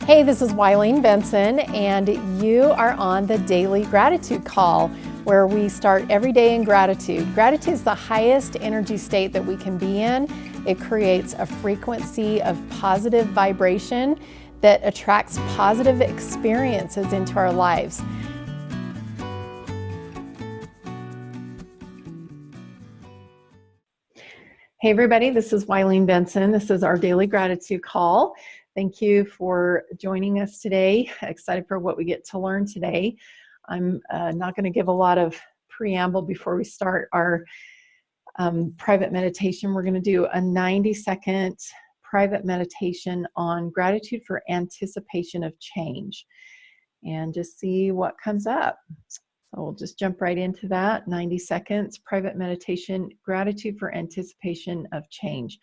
Hey, this is Wileen Benson, and you are on the Daily Gratitude Call, where we start every day in gratitude. Gratitude is the highest energy state that we can be in. It creates a frequency of positive vibration that attracts positive experiences into our lives. Hey, everybody, this is Wileen Benson. This is our Daily Gratitude Call. Thank you for joining us today. Excited for what we get to learn today. I'm not going to give a lot of preamble before we start our private meditation. We're going to do a 90-second private meditation on gratitude for anticipation of change and just see what comes up. So we'll just jump right into that. 90 seconds, private meditation, gratitude for anticipation of change.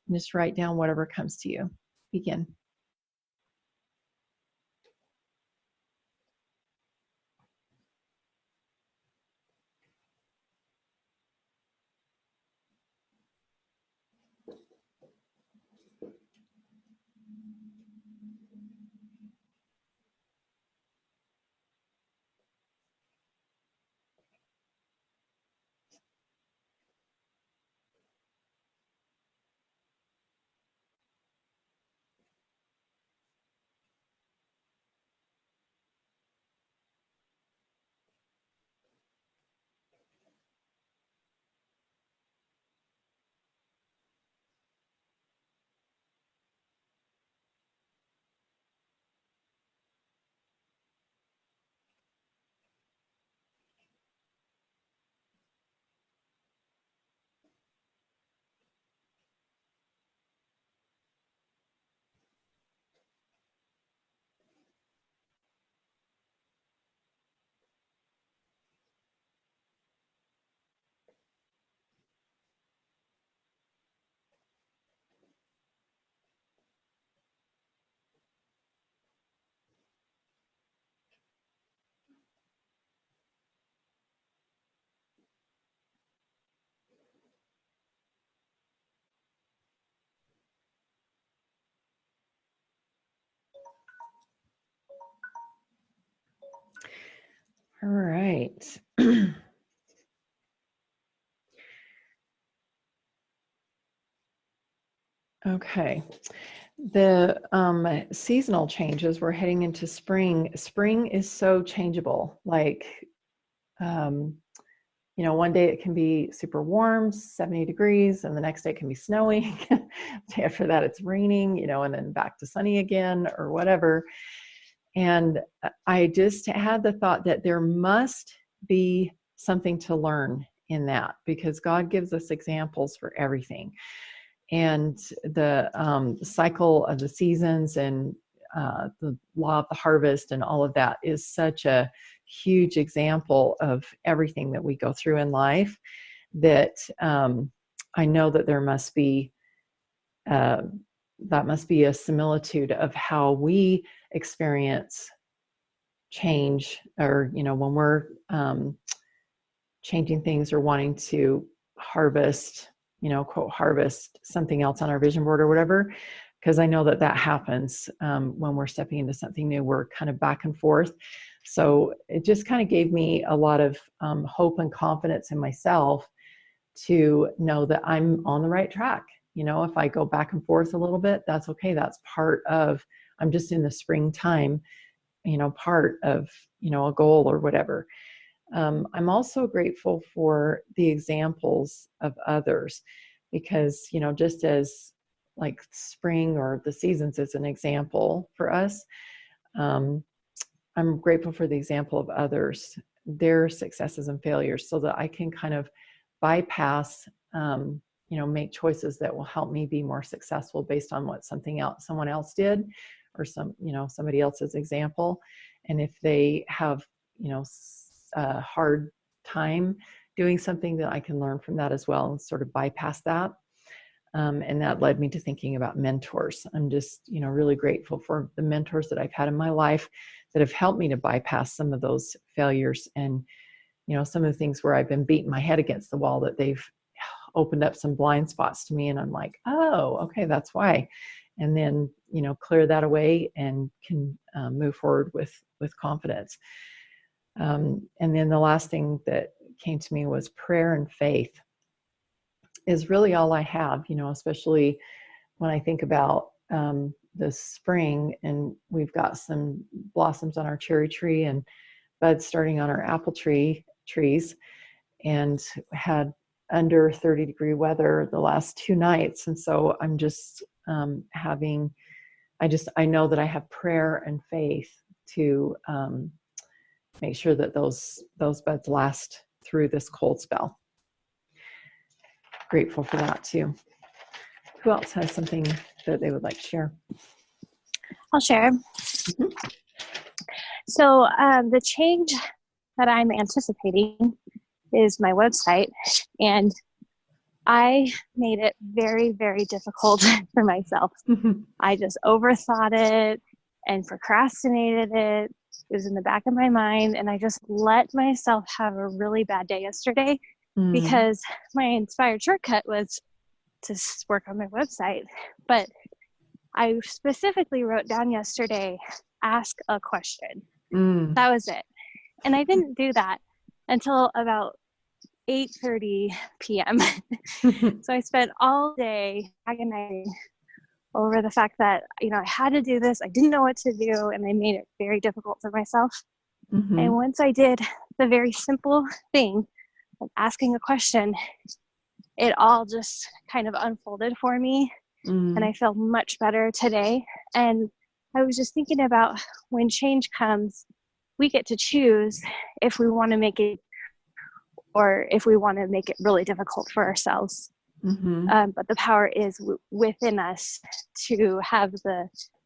And just write down whatever comes to you. Begin. All right. Okay. The seasonal changes, we're heading into spring. Spring is so changeable. One day it can be super warm, 70 degrees, and the next day it can be snowing. The day after that it's raining, and then back to sunny again or whatever. And I just had the thought that there must be something to learn in that, because God gives us examples for everything. And the cycle of the seasons and the law of the harvest and all of that is such a huge example of everything that we go through in life, that I know that there must be that must be a similitude of how we experience change, or when we're changing things or wanting to harvest, quote, harvest something else on our vision board or whatever, because I know that happens when we're stepping into something new. We're kind of back and forth. So it just kind of gave me a lot of hope and confidence in myself to know that I'm on the right track. If I go back and forth a little bit, that's okay. That's part of, I'm just in the springtime, part of, a goal or whatever. I'm also grateful for the examples of others, because, just as like spring or the seasons is an example for us, I'm grateful for the example of others, their successes and failures, so that I can kind of bypass, make choices that will help me be more successful based on what someone else did, or somebody else's example. And if they have, a hard time doing something, that I can learn from that as well and sort of bypass that. And that led me to thinking about mentors. I'm just, really grateful for the mentors that I've had in my life that have helped me to bypass some of those failures, and, some of the things where I've been beating my head against the wall, that they've opened up some blind spots to me. And I'm like, oh, okay, that's why. and then, clear that away and can move forward with confidence. And then the last thing that came to me was prayer and faith is really all I have, especially when I think about the spring, and we've got some blossoms on our cherry tree and buds starting on our apple trees, and had under 30-degree weather the last 2 nights. And so I'm just I know that I have prayer and faith to make sure that those buds last through this cold spell. Grateful for that too. Who else has something that they would like to share? I'll share. Mm-hmm. So the change that I'm anticipating is my website, and I made it very, very difficult for myself. Mm-hmm. I just overthought it and procrastinated it. It was in the back of my mind, and I just let myself have a really bad day yesterday because my inspired shortcut was to work on my website. But I specifically wrote down yesterday, ask a question. That was it. And I didn't do that until about 8:30 p.m. So I spent all day agonizing over the fact that, I had to do this. I didn't know what to do, and I made it very difficult for myself. Mm-hmm. And once I did the very simple thing of asking a question, it all just kind of unfolded for me. And I feel much better today. And I was just thinking about when change comes, we get to choose if we want to make it or if we want to make it really difficult for ourselves. Mm-hmm. But the power is within us to have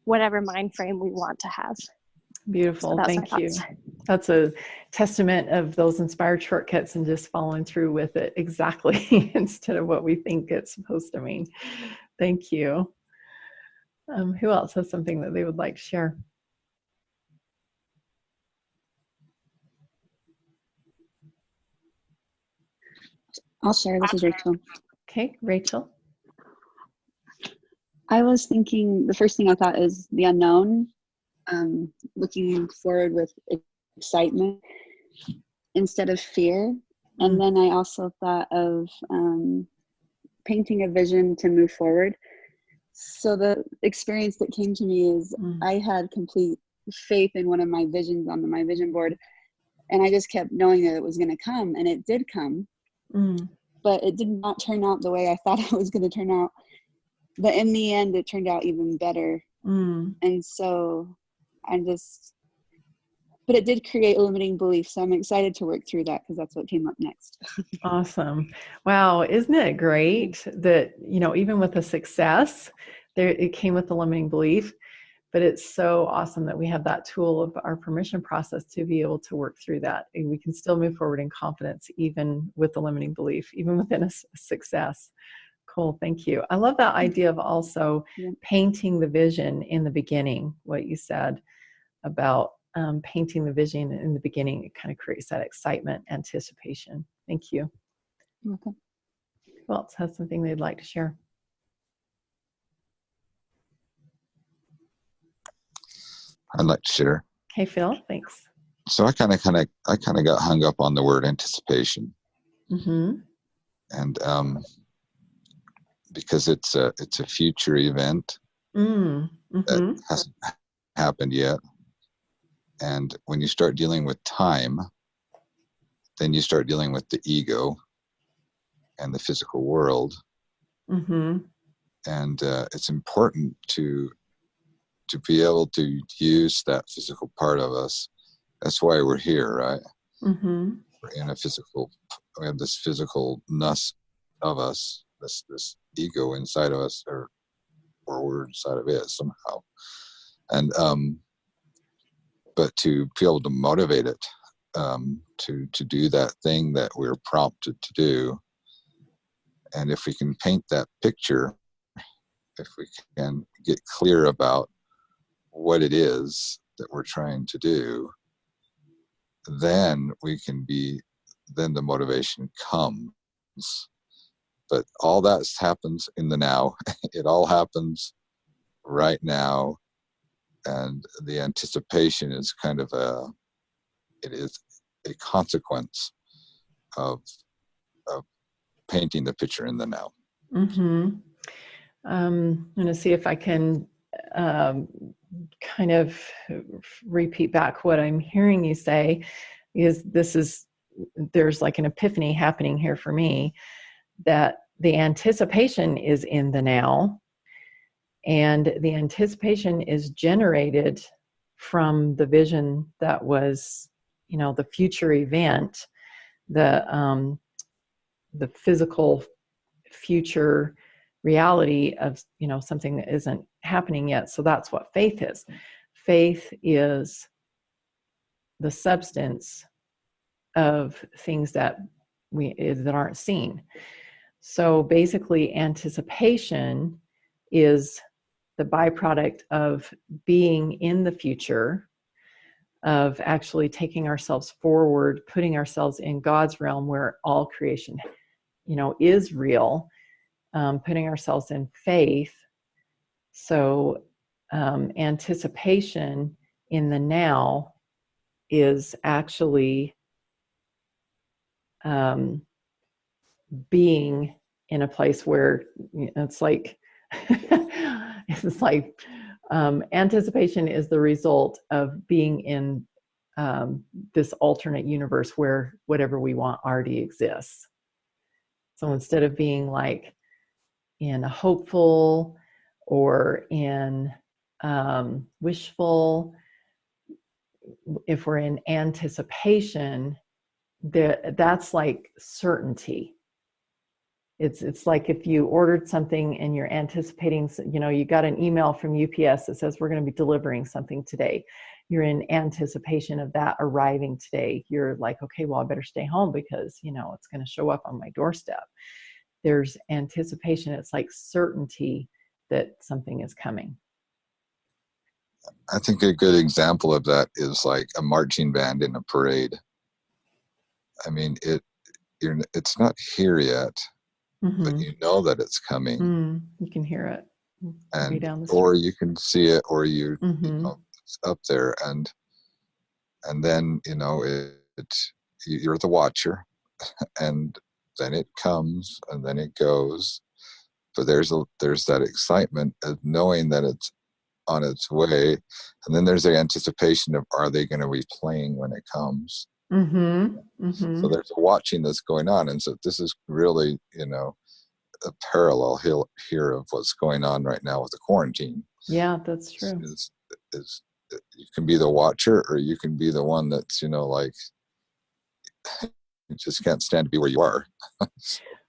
whatever mind frame we want to have. Beautiful. So thank you. That's a testament of those inspired shortcuts and just following through with it exactly instead of what we think it's supposed to mean. Thank you. Who else has something that they would like to share? I'll share. This is Rachel. Okay, Rachel. I was thinking, the first thing I thought is the unknown, looking forward with excitement instead of fear. And then I also thought of painting a vision to move forward. So the experience that came to me is I had complete faith in one of my visions on my vision board, and I just kept knowing that it was going to come, and it did come. But it did not turn out the way I thought it was going to turn out. But in the end, it turned out even better. And so but it did create a limiting belief. So I'm excited to work through that because that's what came up next. Awesome. Wow. Isn't it great that, even with the success, it came with the limiting belief, but it's so awesome that we have that tool of our permission process to be able to work through that. And we can still move forward in confidence, even with the limiting belief, even within a success. Cool. Thank you. I love that idea of also painting the vision in the beginning, what you said about painting the vision in the beginning. It kind of creates that excitement, anticipation. Thank you. You're welcome. Who else has something they'd like to share? I'd like to share. Hey, Phil, thanks. So I kind of got hung up on the word anticipation, and because it's a future event that hasn't happened yet. And when you start dealing with time, then you start dealing with the ego and the physical world. And it's important to be able to use that physical part of us. That's why we're here, right? We're in we have this physicalness of us, this ego inside of us, or we're inside of it somehow. And but to be able to motivate it to do that thing that we're prompted to do. And if we can paint that picture, if we can get clear about what it is that we're trying to do, then the motivation comes. But all that happens in the now. It all happens right now, and the anticipation is kind of it is a consequence of painting the picture in the now. Mm-hmm. I'm going to see if I can kind of repeat back what I'm hearing you say, is there's like an epiphany happening here for me, that the anticipation is in the now, and the anticipation is generated from the vision that was, the future event, the physical future reality of, something that isn't happening yet. So that's what faith is. Faith is the substance of things that aren't seen. So basically, anticipation is the byproduct of being in the future, of actually taking ourselves forward, putting ourselves in God's realm where all creation, is real, putting ourselves in faith. So anticipation in the now is actually being in a place where it's like anticipation is the result of being in this alternate universe where whatever we want already exists. So instead of being like in a hopeful or in wishful, if we're in anticipation, that's like certainty. It's like if you ordered something and you're anticipating, you got an email from UPS that says we're going to be delivering something today. You're in anticipation of that arriving today. You're like, okay, well, I better stay home because, it's going to show up on my doorstep. There's anticipation. It's like certainty that something is coming. I think a good example of that is like a marching band in a parade. I mean, it's not here yet, but you know that it's coming. You can hear it. And down the street. or you can see it, or you know, it's up there, and then you're the watcher, and then it comes and then it goes. But there's that excitement of knowing that it's on its way, and then there's the anticipation of, are they going to be playing when it comes? So there's a watching that's going on, and so this is really a parallel here of what's going on right now with the quarantine. Yeah, that's true. Is you can be the watcher, or you can be the one that's like you just can't stand to be where you are.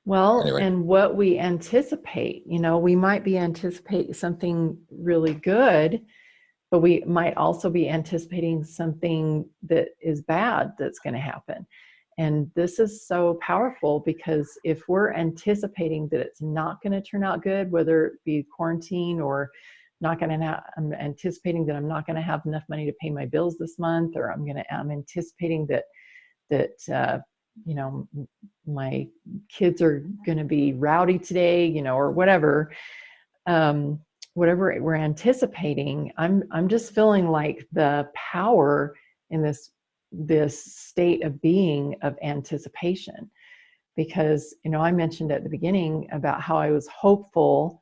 Well, anyway. And what we anticipate, we might be anticipating something really good, but we might also be anticipating something that is bad that's going to happen. And this is so powerful, because if we're anticipating that it's not going to turn out good, whether it be quarantine or I'm anticipating that I'm not going to have enough money to pay my bills this month, or I'm anticipating that my kids are going to be rowdy today, or whatever, whatever we're anticipating, I'm just feeling like the power in this state of being of anticipation. Because, I mentioned at the beginning about how I was hopeful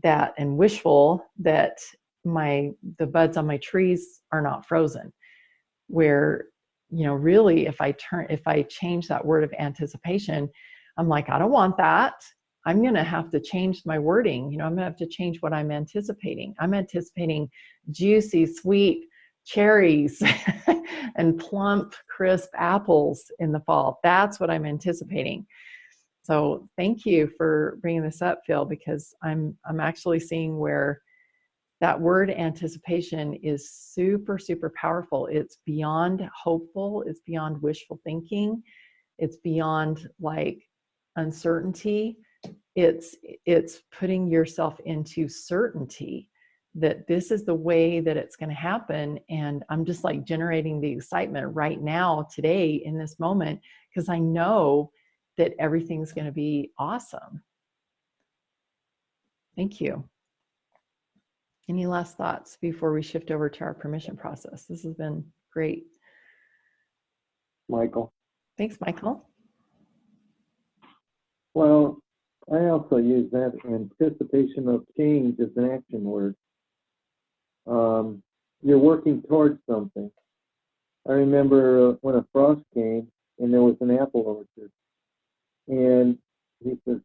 that and wishful that the buds on my trees are not frozen, where really if I change that word of anticipation, I'm like, I don't want that. I'm going to have to change my wording. I'm going to have to change what I'm anticipating. I'm anticipating juicy, sweet cherries and plump, crisp apples in the fall. That's what I'm anticipating. So thank you for bringing this up, Phil, because I'm actually seeing where that word anticipation is super, super powerful. It's beyond hopeful. It's beyond wishful thinking. It's beyond like uncertainty. It's putting yourself into certainty that this is the way that it's going to happen. And I'm just like generating the excitement right now, today, in this moment, because I know that everything's going to be awesome. Thank you. Any last thoughts before we shift over to our permission process? This has been great. Michael. Thanks, Michael. Well, I also use that anticipation of change as an action word. You're working towards something. I remember when a frost came and there was an apple orchard. And he says,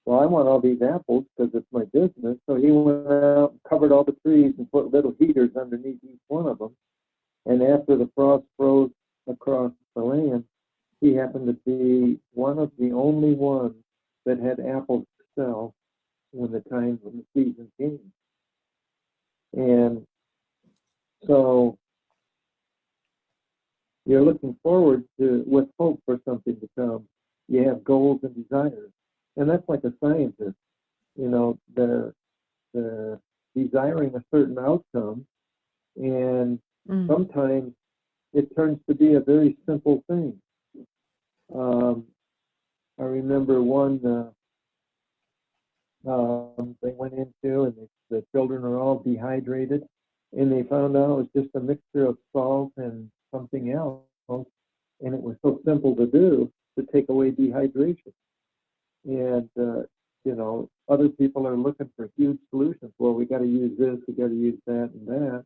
well, I want all these apples because it's my business. So he went out and covered all the trees and put little heaters underneath each one of them. And after the frost froze across the land, he happened to be one of the only ones that had apples to sell when the season came. And so you're looking forward to, with hope for something to come. You have goals and desires. And that's like a scientist. You know, they're desiring a certain outcome, and sometimes it turns to be a very simple thing. I remember one they went into, and the children are all dehydrated, and they found out it was just a mixture of salt and something else, and it was so simple to do to take away dehydration. And you know, other people are looking for huge solutions. Well, we got to use this, we got to use that and that.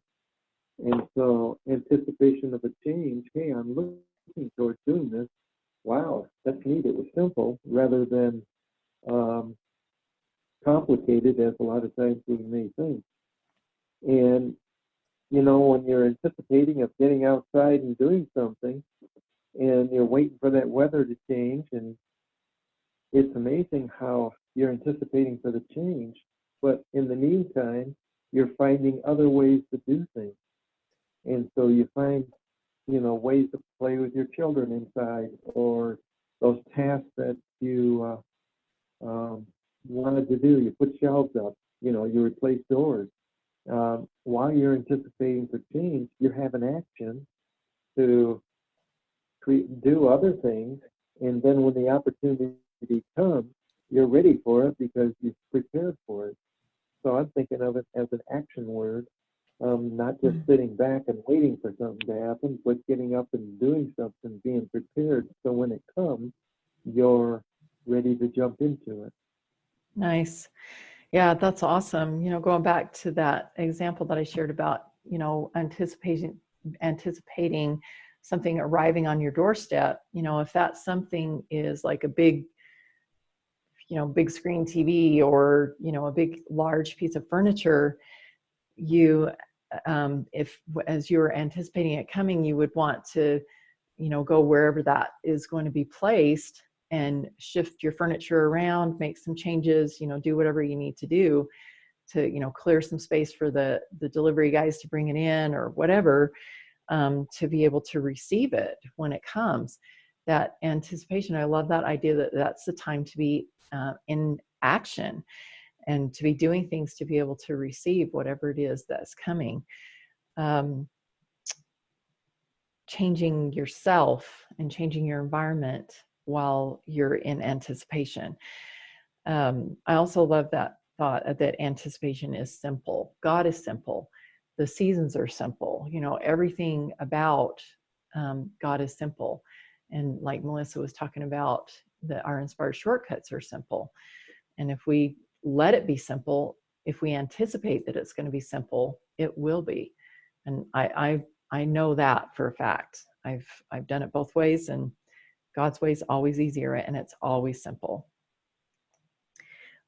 And so anticipation of a change, hey, I'm looking towards doing this. Wow, that's neat. It was simple rather than complicated, as a lot of times we may think. And, you know, when you're anticipating of getting outside and doing something, and you're waiting for that weather to change, and it's amazing how you're anticipating for the change, but in the meantime, you're finding other ways to do things. And so you find, you know, ways to play with your children inside, or those tasks that you wanted to do. You put shelves up, you know, you replace doors. While you're anticipating for change, you have an action to do other things, and then when the opportunity comes, you're ready for it because you've prepared for it. So I'm thinking of it as an action word, not just sitting back and waiting for something to happen, but getting up and doing something, being prepared. So when it comes, you're ready to jump into it. Nice. Yeah, that's awesome. You know, going back to that example that I shared about, you know, anticipating something arriving on your doorstep, you know, if that something is like a big, you know, big screen TV, or, you know, a big, large piece of furniture, you, if as you're anticipating it coming, you would want to, you know, go wherever that is going to be placed and shift your furniture around, make some changes, you know, do whatever you need to do to, you know, clear some space for the delivery guys to bring it in or whatever, to be able to receive it when it comes. That anticipation, I love that idea that that's the time to be in action and to be doing things to be able to receive whatever it is that's coming. Changing yourself and changing your environment while you're in anticipation. I also love that thought that anticipation is simple. God is simple. The seasons are simple. You know, everything about God is simple. And like Melissa was talking about, that our inspired shortcuts are simple. And if we let it be simple, if we anticipate that it's going to be simple, it will be. And I know that for a fact. I've done it both ways, and God's way is always easier, and it's always simple.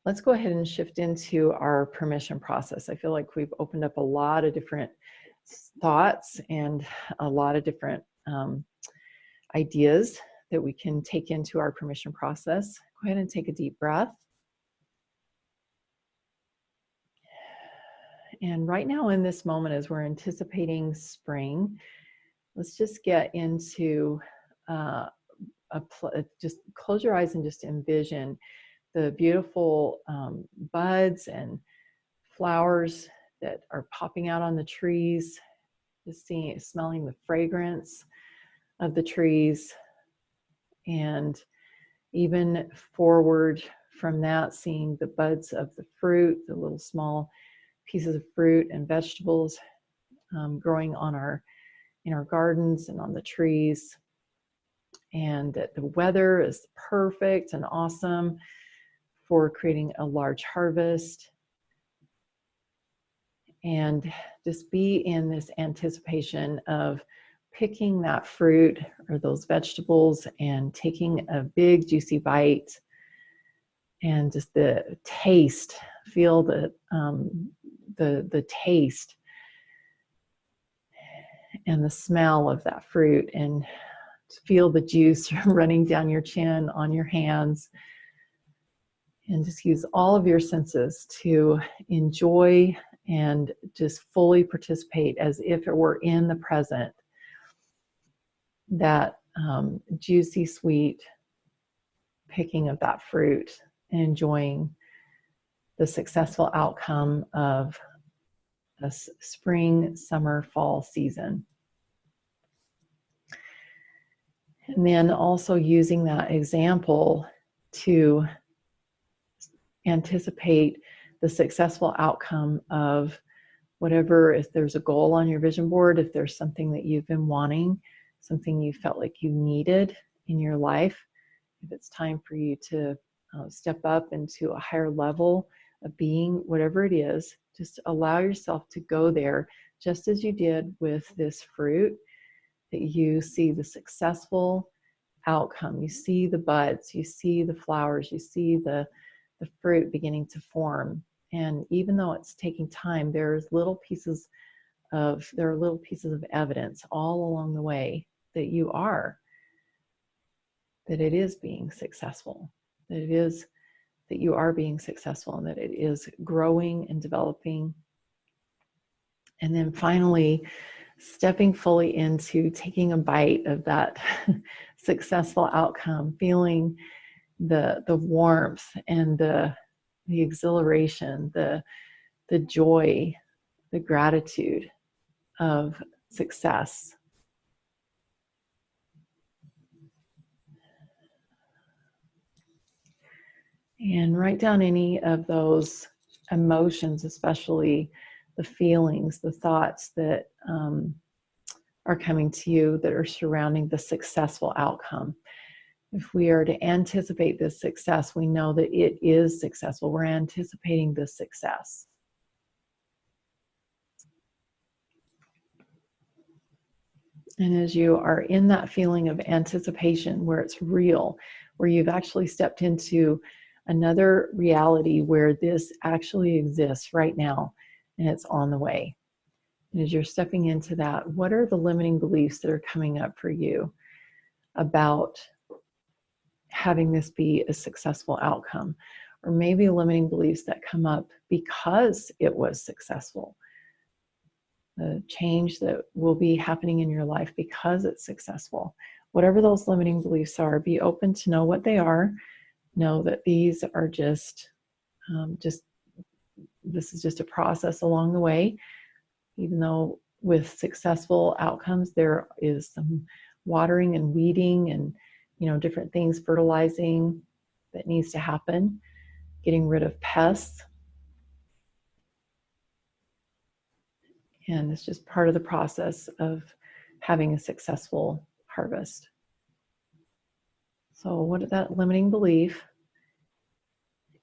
Let's go ahead and shift into our permission process. I feel like we've opened up a lot of different thoughts and a lot of different ideas that we can take into our permission process. Go ahead and take a deep breath. And right now in this moment, as we're anticipating spring, let's just get into just close your eyes and just envision the beautiful buds and flowers that are popping out on the trees, just smelling the fragrance of the trees, and even forward from that, seeing the buds of the fruit, the little small pieces of fruit and vegetables growing in our gardens and on the trees, and that the weather is perfect and awesome for creating a large harvest. And just be in this anticipation of picking that fruit or those vegetables and taking a big juicy bite, and just the taste, feel the taste and the smell of that fruit, and feel the juice running down your chin, on your hands, and just use all of your senses to enjoy and just fully participate as if it were in the present. That juicy, sweet picking of that fruit and enjoying the successful outcome of a spring, summer, fall season. And then also using that example to anticipate the successful outcome of whatever, if there's a goal on your vision board, if there's something that you've been wanting, something you felt like you needed in your life, if it's time for you to step up into a higher level of being, whatever it is, just allow yourself to go there, just as you did with this fruit, that you see the successful outcome. You see the buds, you see the flowers, you see the fruit beginning to form. And even though it's taking time, there are little pieces of evidence all along the way that it is being successful, that you are being successful, and that it is growing and developing. And then finally, stepping fully into taking a bite of that successful outcome, feeling the warmth and the exhilaration, the joy, the gratitude of success. And write down any of those emotions, especially the feelings, the thoughts that are coming to you that are surrounding the successful outcome. If we are to anticipate this success, we know that it is successful. We're anticipating this success. And as you are in that feeling of anticipation where it's real, where you've actually stepped into another reality where this actually exists right now and it's on the way. And as you're stepping into that, what are the limiting beliefs that are coming up for you about having this be a successful outcome? Or maybe limiting beliefs that come up because it was successful. The change that will be happening in your life because it's successful. Whatever those limiting beliefs are, be open to know what they are. Know that these are just this is just a process along the way. Even though with successful outcomes, there is some watering and weeding and, different things, fertilizing that needs to happen, getting rid of pests. And it's just part of the process of having a successful harvest. So what is that limiting belief?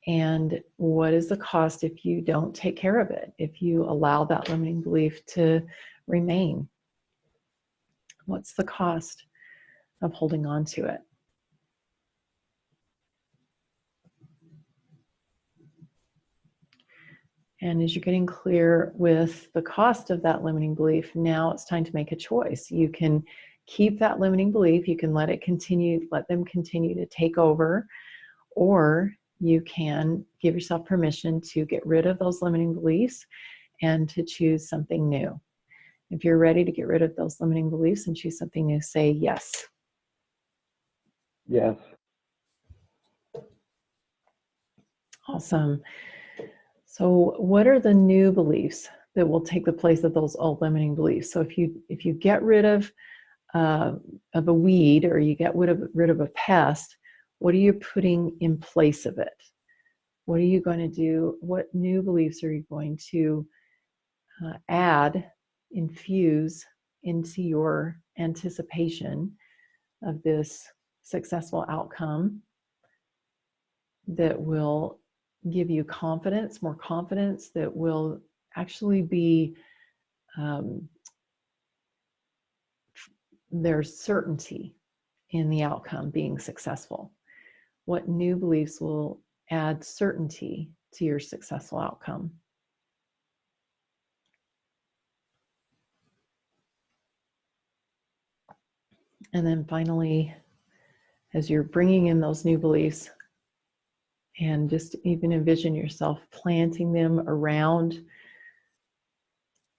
And what is the cost if you don't take care of it? If you allow that limiting belief to remain? What's the cost of holding on to it? And as you're getting clear with the cost of that limiting belief, now it's time to make a choice. You can keep that limiting belief, you can let them continue to take over, or you can give yourself permission to get rid of those limiting beliefs and to choose something new. If you're ready to get rid of those limiting beliefs and choose something new, say yes. Yes. Awesome. So what are the new beliefs that will take the place of those old limiting beliefs? So if you get rid of a weed, or you get rid of a pest, what are you putting in place of it? What are you going to do? What new beliefs are you going to infuse into your anticipation of this successful outcome that will give you confidence, more confidence, that will actually be, there's certainty in the outcome being successful? What new beliefs will add certainty to your successful outcome? And then finally, as you're bringing in those new beliefs, and just even envision yourself planting them around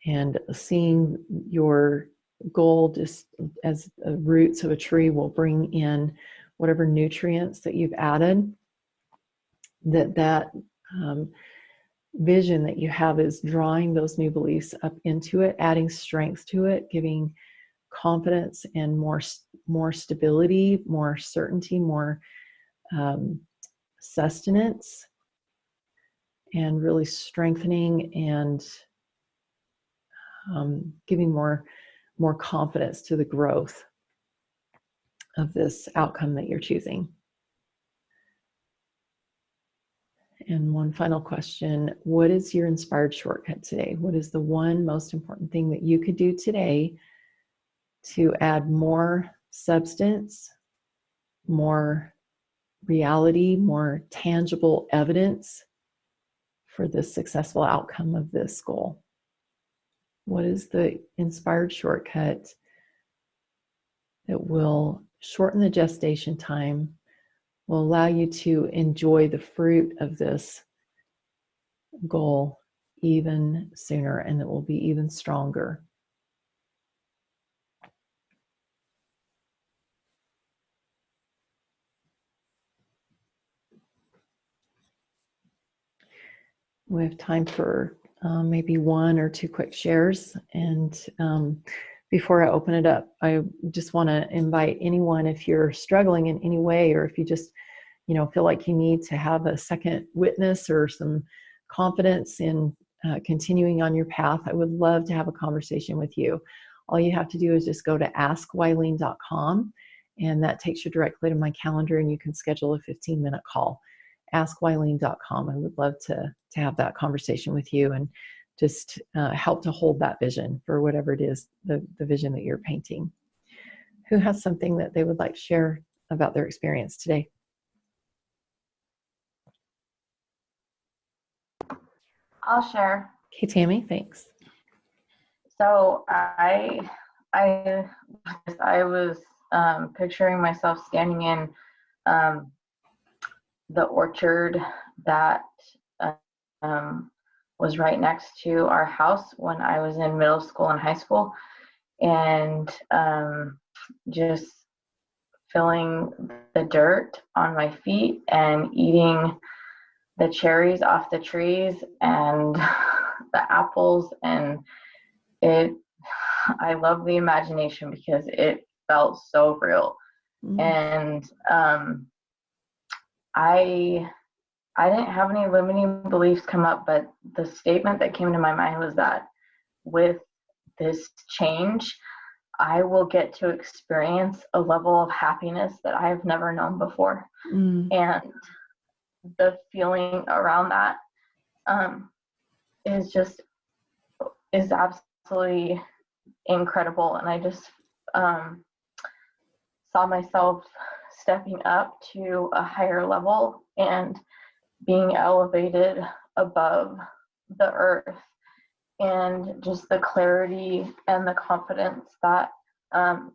and seeing your goal just as the roots of a tree will bring in whatever nutrients that you've added, that vision that you have is drawing those new beliefs up into it, adding strength to it, giving confidence and more stability, more certainty, more sustenance, and really strengthening and giving more confidence to the growth of this outcome that you're choosing. And one final question: what is your inspired shortcut today? What is the one most important thing that you could do today to add more substance, more reality, more tangible evidence for the successful outcome of this goal? What is the inspired shortcut that will shorten the gestation time, will allow you to enjoy the fruit of this goal even sooner, and it will be even stronger? We have time for maybe one or two quick shares. And before I open it up, I just want to invite anyone, if you're struggling in any way, or if you just, feel like you need to have a second witness or some confidence in continuing on your path, I would love to have a conversation with you. All you have to do is just go to askwylene.com, and that takes you directly to my calendar, and you can schedule a 15-minute call. askwylene.com. I would love to have that conversation with you and just help to hold that vision for whatever it is, the vision that you're painting. Who has something that they would like to share about their experience today? I'll share. Okay, Tammy, thanks. So I was picturing myself standing in the orchard that was right next to our house when I was in middle school and high school, and just feeling the dirt on my feet and eating the cherries off the trees and the apples, and I love the imagination because it felt so real. And I didn't have any limiting beliefs come up, but the statement that came to my mind was that with this change, I will get to experience a level of happiness that I have never known before. And the feeling around that is absolutely incredible. And I just saw myself stepping up to a higher level and being elevated above the earth, and just the clarity and the confidence that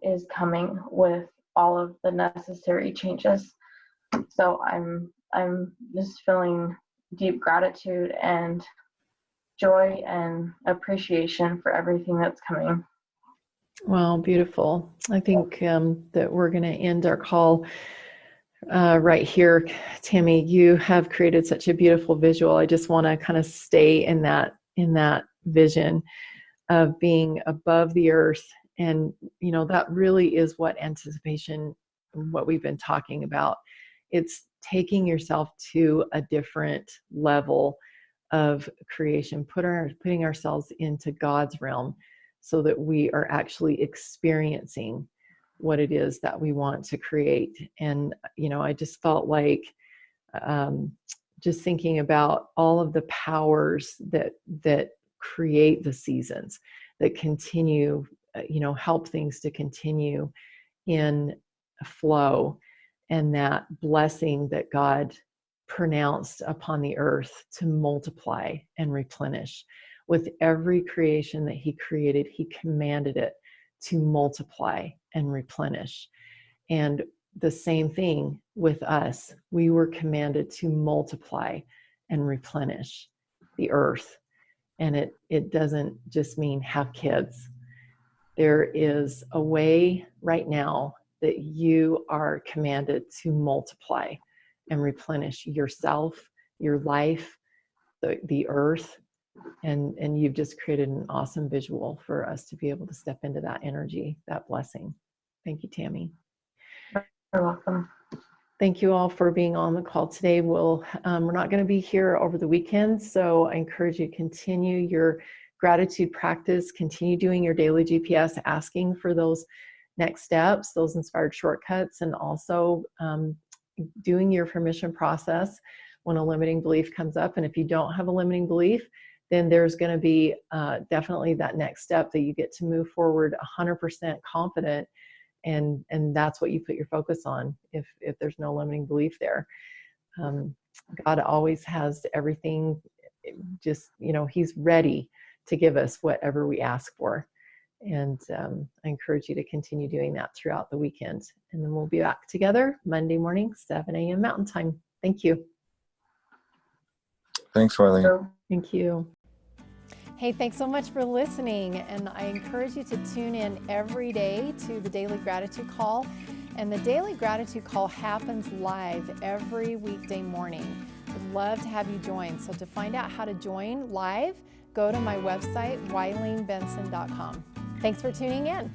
is coming with all of the necessary changes. So I'm just feeling deep gratitude and joy and appreciation for everything that's coming. Well, beautiful. I think that we're going to end our call right here. Tammy, you have created such a beautiful visual. I just want to kind of stay in that vision of being above the earth. And, that really is what anticipation, what we've been talking about. It's taking yourself to a different level of creation, putting ourselves into God's realm so that we are actually experiencing what it is that we want to create. And, I just felt like just thinking about all of the powers that create the seasons, that continue, help things to continue in flow, and that blessing that God pronounced upon the earth to multiply and replenish. With every creation that he created, he commanded it to multiply and replenish. And the same thing with us. We were commanded to multiply and replenish the earth. And it doesn't just mean have kids. There is a way right now that you are commanded to multiply and replenish yourself, your life, the earth. And you've just created an awesome visual for us to be able to step into that energy, that blessing. Thank you, Tammy. You're welcome. Thank you all for being on the call today. We're not going to be here over the weekend, so I encourage you to continue your gratitude practice, continue doing your daily GPS, asking for those next steps, those inspired shortcuts, and also doing your permission process when a limiting belief comes up. And if you don't have a limiting belief, then there's going to be definitely that next step that you get to move forward 100% confident. And that's what you put your focus on if there's no limiting belief there. God always has everything, just, he's ready to give us whatever we ask for. And I encourage you to continue doing that throughout the weekend. And then we'll be back together Monday morning, 7 a.m. Mountain Time. Thank you. Thanks, Marlene. Thank you. Hey, thanks so much for listening. And I encourage you to tune in every day to the Daily Gratitude Call. And the Daily Gratitude Call happens live every weekday morning. I'd love to have you join. So to find out how to join live, go to my website, WileenBenson.com. Thanks for tuning in.